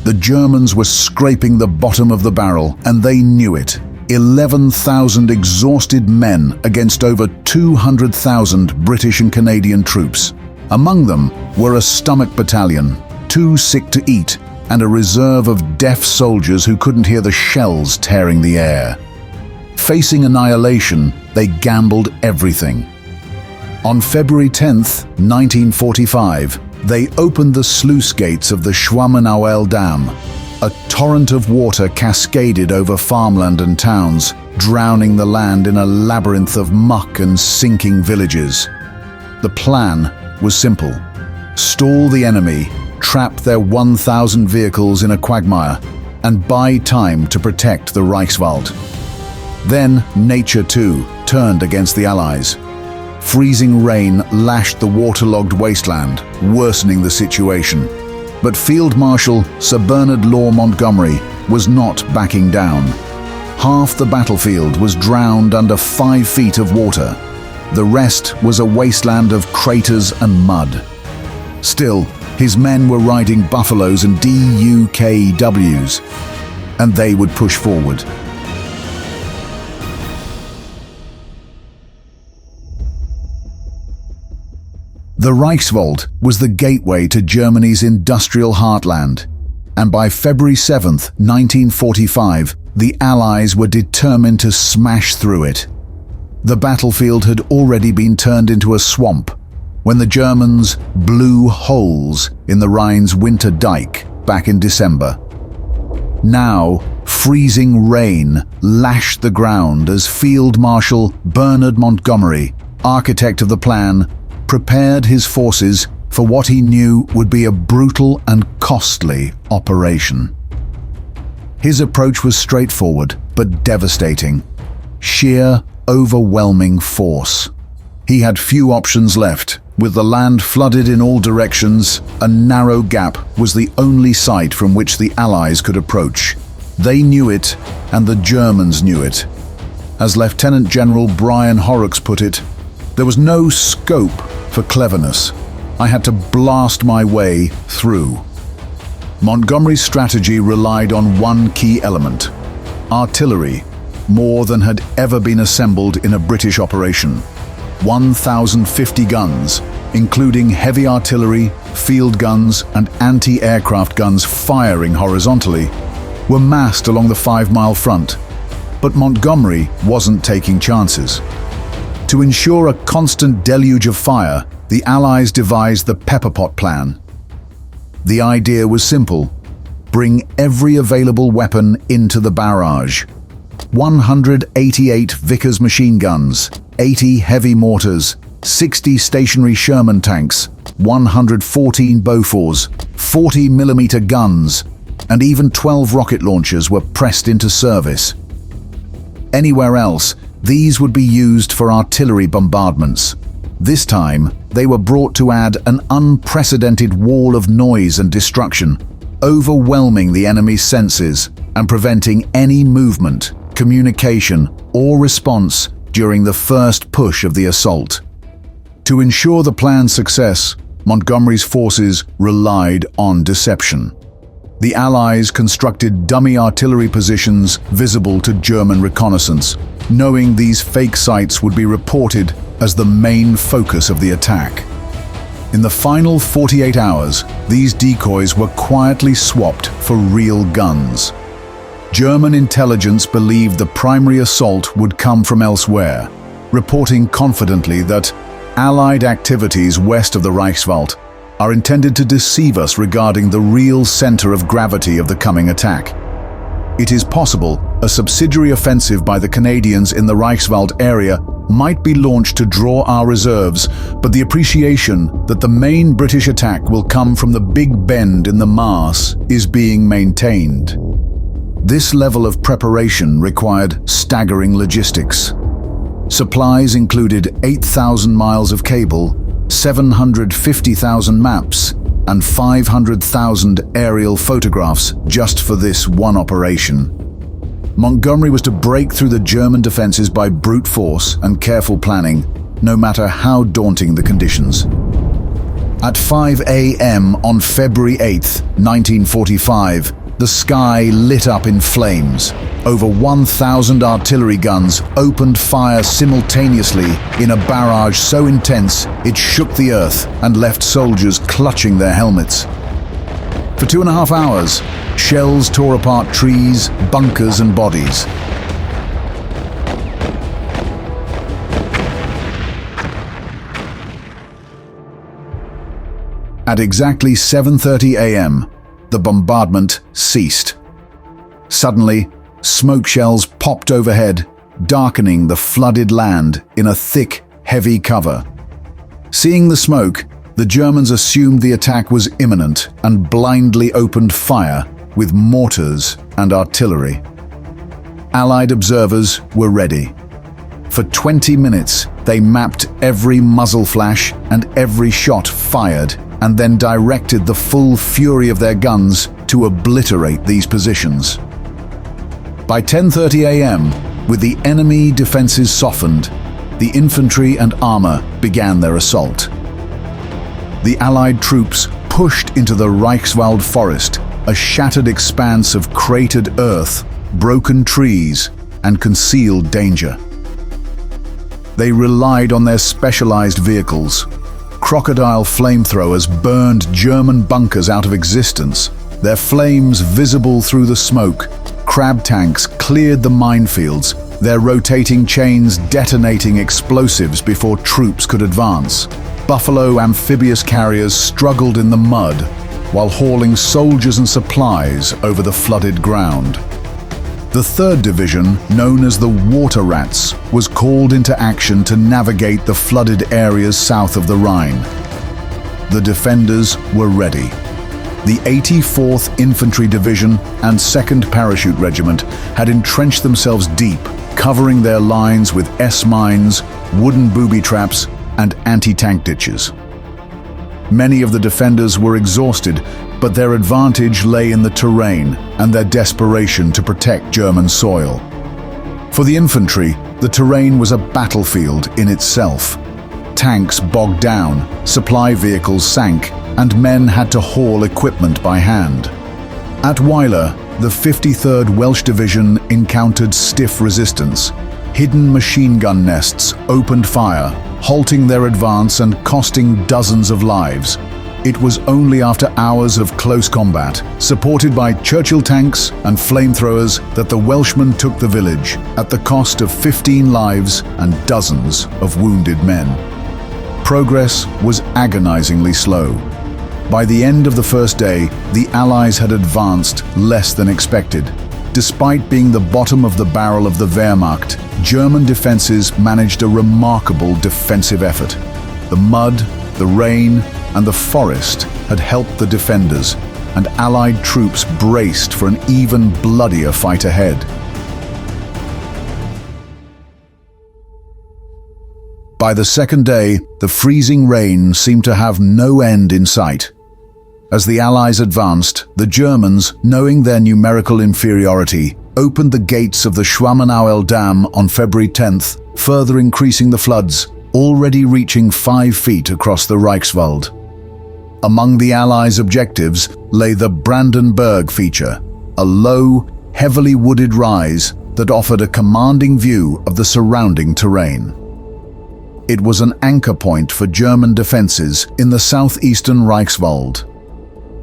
The Germans were scraping the bottom of the barrel, and they knew it. 11,000 exhausted men against over 200,000 British and Canadian troops. Among them were a stomach battalion, too sick to eat, and a reserve of deaf soldiers who couldn't hear the shells tearing the air. Facing annihilation, they gambled everything. On February 10th, 1945, they opened the sluice gates of the Schwammenauel Dam. A torrent of water cascaded over farmland and towns, drowning the land in a labyrinth of muck and sinking villages. The plan was simple: stall the enemy, trap their 1,000 vehicles in a quagmire, and buy time to protect the Reichswald. Then nature too turned against the Allies. Freezing rain lashed the waterlogged wasteland, worsening the situation. But Field Marshal Sir Bernard Law Montgomery was not backing down. Half the battlefield was drowned under 5 feet of water. The rest was a wasteland of craters and mud. Still, his men were riding Buffaloes and DUKWs, and they would push forward. The Reichswald was the gateway to Germany's industrial heartland, and by February 7th, 1945, the Allies were determined to smash through it. The battlefield had already been turned into a swamp when the Germans blew holes in the Rhine's winter dike back in December. Now, freezing rain lashed the ground as Field Marshal Bernard Montgomery, architect of the plan, prepared his forces for what he knew would be a brutal and costly operation. His approach was straightforward but devastating. Sheer, overwhelming force. He had few options left. With the land flooded in all directions, a narrow gap was the only site from which the Allies could approach. They knew it, and the Germans knew it. As Lieutenant General Brian Horrocks put it, there was no scope for cleverness. I had to blast my way through. Montgomery's strategy relied on one key element: artillery, more than had ever been assembled in a British operation. 1,050 guns, including heavy artillery, field guns, and anti-aircraft guns firing horizontally, were massed along the 5-mile front. But Montgomery wasn't taking chances. To ensure a constant deluge of fire, the Allies devised the pepper pot plan. The idea was simple: bring every available weapon into the barrage. 188 Vickers machine guns, 80 heavy mortars, 60 stationary Sherman tanks, 114 Bofors, 40mm guns, and even 12 rocket launchers were pressed into service. Anywhere else, these would be used for artillery bombardments. This time, they were brought to add an unprecedented wall of noise and destruction, overwhelming the enemy's senses and preventing any movement, communication, or response during the first push of the assault. To ensure the plan's success, Montgomery's forces relied on deception. The Allies constructed dummy artillery positions visible to German reconnaissance, knowing these fake sites would be reported as the main focus of the attack. In the final 48 hours, these decoys were quietly swapped for real guns. German intelligence believed the primary assault would come from elsewhere, reporting confidently that Allied activities west of the Reichswald are intended to deceive us regarding the real center of gravity of the coming attack. It is possible a subsidiary offensive by the Canadians in the Reichswald area might be launched to draw our reserves, but the appreciation that the main British attack will come from the Big Bend in the Maas is being maintained. This level of preparation required staggering logistics. Supplies included 8,000 miles of cable, 750,000 maps, and 500,000 aerial photographs just for this one operation. Montgomery was to break through the German defenses by brute force and careful planning, no matter how daunting the conditions. At 5 a.m. on February 8, 1945, the sky lit up in flames. Over 1,000 artillery guns opened fire simultaneously in a barrage so intense it shook the earth and left soldiers clutching their helmets. For 2.5 hours, shells tore apart trees, bunkers, and bodies. At exactly 7:30 a.m., the bombardment ceased. Suddenly, smoke shells popped overhead, darkening the flooded land in a thick, heavy cover. Seeing the smoke, the Germans assumed the attack was imminent and blindly opened fire with mortars and artillery. Allied observers were ready. For 20 minutes, they mapped every muzzle flash and every shot fired, and then directed the full fury of their guns to obliterate these positions. By 10:30 a.m., with the enemy defenses softened, the infantry and armor began their assault. The Allied troops pushed into the Reichswald forest, a shattered expanse of cratered earth, broken trees, and concealed danger. They relied on their specialized vehicles. Crocodile flamethrowers burned German bunkers out of existence, their flames visible through the smoke. Crab tanks cleared the minefields, their rotating chains detonating explosives before troops could advance. Buffalo amphibious carriers struggled in the mud while hauling soldiers and supplies over the flooded ground. The 3rd Division, known as the Water Rats, was called into action to navigate the flooded areas south of the Rhine. The defenders were ready. The 84th Infantry Division and 2nd Parachute Regiment had entrenched themselves deep, covering their lines with S-mines, wooden booby traps, and anti-tank ditches. Many of the defenders were exhausted, but their advantage lay in the terrain and their desperation to protect German soil. For the infantry, the terrain was a battlefield in itself. Tanks bogged down, supply vehicles sank, and men had to haul equipment by hand. At Weiler, the 53rd Welsh Division encountered stiff resistance. Hidden machine gun nests opened fire, halting their advance and costing dozens of lives. It was only after hours of close combat, supported by Churchill tanks and flamethrowers, that the Welshmen took the village, at the cost of 15 lives and dozens of wounded men. Progress was agonizingly slow. By the end of the first day, the Allies had advanced less than expected. Despite being the bottom of the barrel of the Wehrmacht, German defenses managed a remarkable defensive effort. The mud, the rain, and the forest had helped the defenders, and Allied troops braced for an even bloodier fight ahead. By the second day, the freezing rain seemed to have no end in sight. As the Allies advanced, the Germans, knowing their numerical inferiority, opened the gates of the Schwammenauel Dam on February 10th, further increasing the floods, already reaching 5 feet across the Reichswald. Among the Allies' objectives lay the Brandenburg feature, a low, heavily wooded rise that offered a commanding view of the surrounding terrain. It was an anchor point for German defenses in the southeastern Reichswald.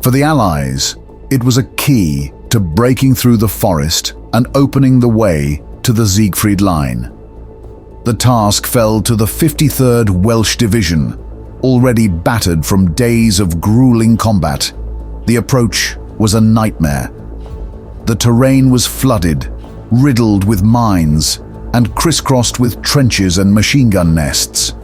For the Allies, it was a key to breaking through the forest and opening the way to the Siegfried Line. The task fell to the 53rd Welsh Division, already battered from days of grueling combat. The approach was a nightmare. The terrain was flooded, riddled with mines, and crisscrossed with trenches and machine gun nests.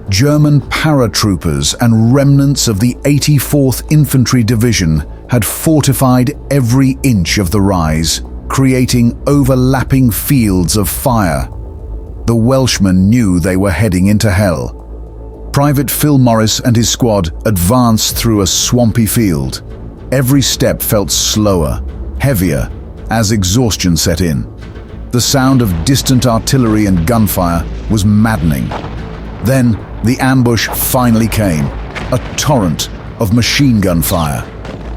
German paratroopers and remnants of the 84th Infantry Division had fortified every inch of the rise, creating overlapping fields of fire. The Welshmen knew they were heading into hell. Private Phil Morris and his squad advanced through a swampy field. Every step felt slower, heavier, as exhaustion set in. The sound of distant artillery and gunfire was maddening. Then, the ambush finally came. a torrent of machine gun fire.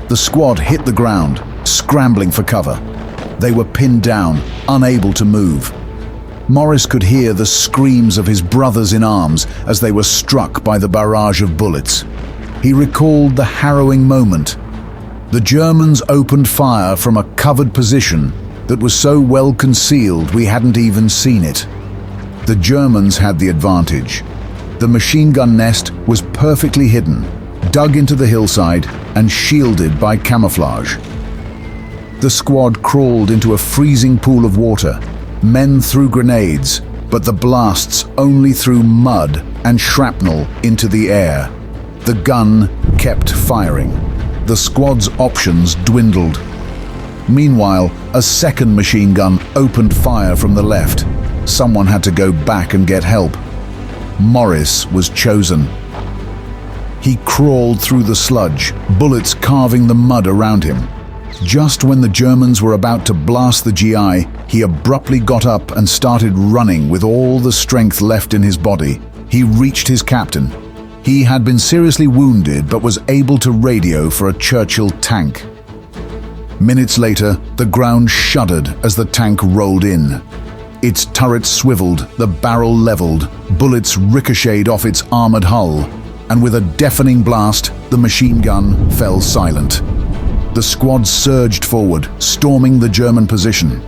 The squad hit the ground, scrambling for cover. They were pinned down, unable to move. Morris could hear the screams of his brothers in arms as they were struck by the barrage of bullets. He recalled the harrowing moment. The Germans opened fire from a covered position that was so well concealed we hadn't even seen it. The Germans had the advantage. The machine gun nest was perfectly hidden, dug into the hillside and shielded by camouflage. The squad crawled into a freezing pool of water. Men threw grenades, but the blasts only threw mud and shrapnel into the air. The gun kept firing. The squad's options dwindled. Meanwhile, a second machine gun opened fire from the left. Someone had to go back and get help. Morris was chosen. He crawled through the sludge, bullets carving the mud around him. Just when the Germans were about to blast the GI, he abruptly got up and started running with all the strength left in his body. He reached his captain. He had been seriously wounded but was able to radio for a Churchill tank. Minutes later, the ground shuddered as the tank rolled in. Its turret swiveled, the barrel leveled, bullets ricocheted off its armored hull, and with a deafening blast, the machine gun fell silent. The squad surged forward, storming the German position.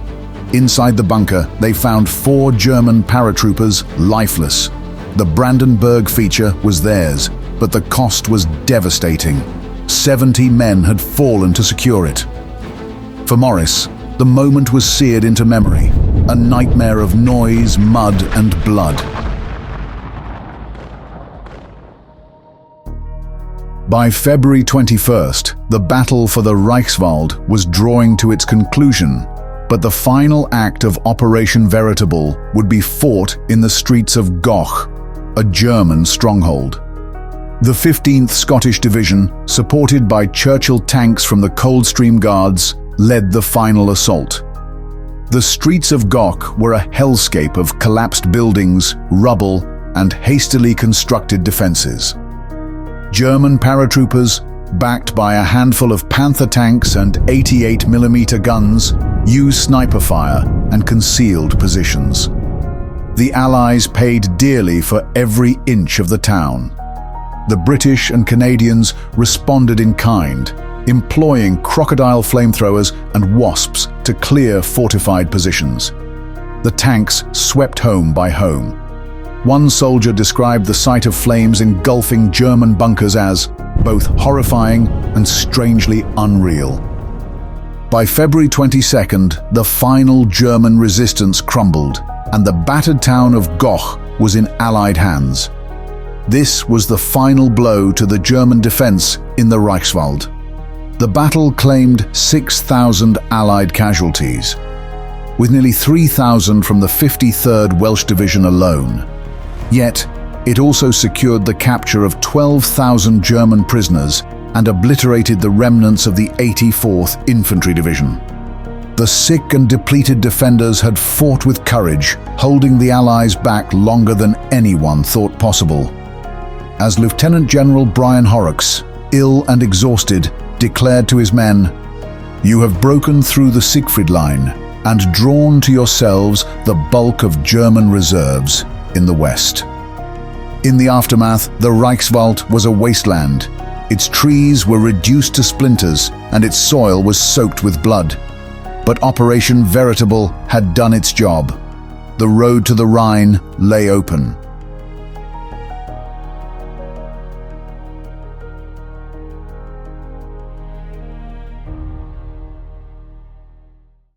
Inside the bunker, they found 4 German paratroopers lifeless. The Brandenburg feature was theirs, but the cost was devastating. 70 men had fallen to secure it. For Morris, the moment was seared into memory, a nightmare of noise, mud, and blood. By February 21st, the battle for the Reichswald was drawing to its conclusion, but the final act of Operation Veritable would be fought in the streets of Goch, a German stronghold. The 15th Scottish Division, supported by Churchill tanks from the Coldstream Guards, led the final assault. The streets of Goch were a hellscape of collapsed buildings, rubble, and hastily constructed defenses. German paratroopers, backed by a handful of Panther tanks and 88mm guns, used sniper fire and concealed positions. The Allies paid dearly for every inch of the town. The British and Canadians responded in kind, employing crocodile flamethrowers and wasps to clear fortified positions. The tanks swept home by home. One soldier described the sight of flames engulfing German bunkers as both horrifying and strangely unreal. By February 22nd, the final German resistance crumbled, and the battered town of Goch was in Allied hands. This was the final blow to the German defense in the Reichswald. The battle claimed 6,000 Allied casualties, with nearly 3,000 from the 53rd Welsh Division alone. Yet, it also secured the capture of 12,000 German prisoners and obliterated the remnants of the 84th Infantry Division. The sick and depleted defenders had fought with courage, holding the Allies back longer than anyone thought possible. As Lieutenant General Brian Horrocks, ill and exhausted, declared to his men, "You have broken through the Siegfried Line and drawn to yourselves the bulk of German reserves in the west." In the aftermath, the Reichswald was a wasteland. Its trees were reduced to splinters and its soil was soaked with blood. But Operation Veritable had done its job. The road to the Rhine lay open.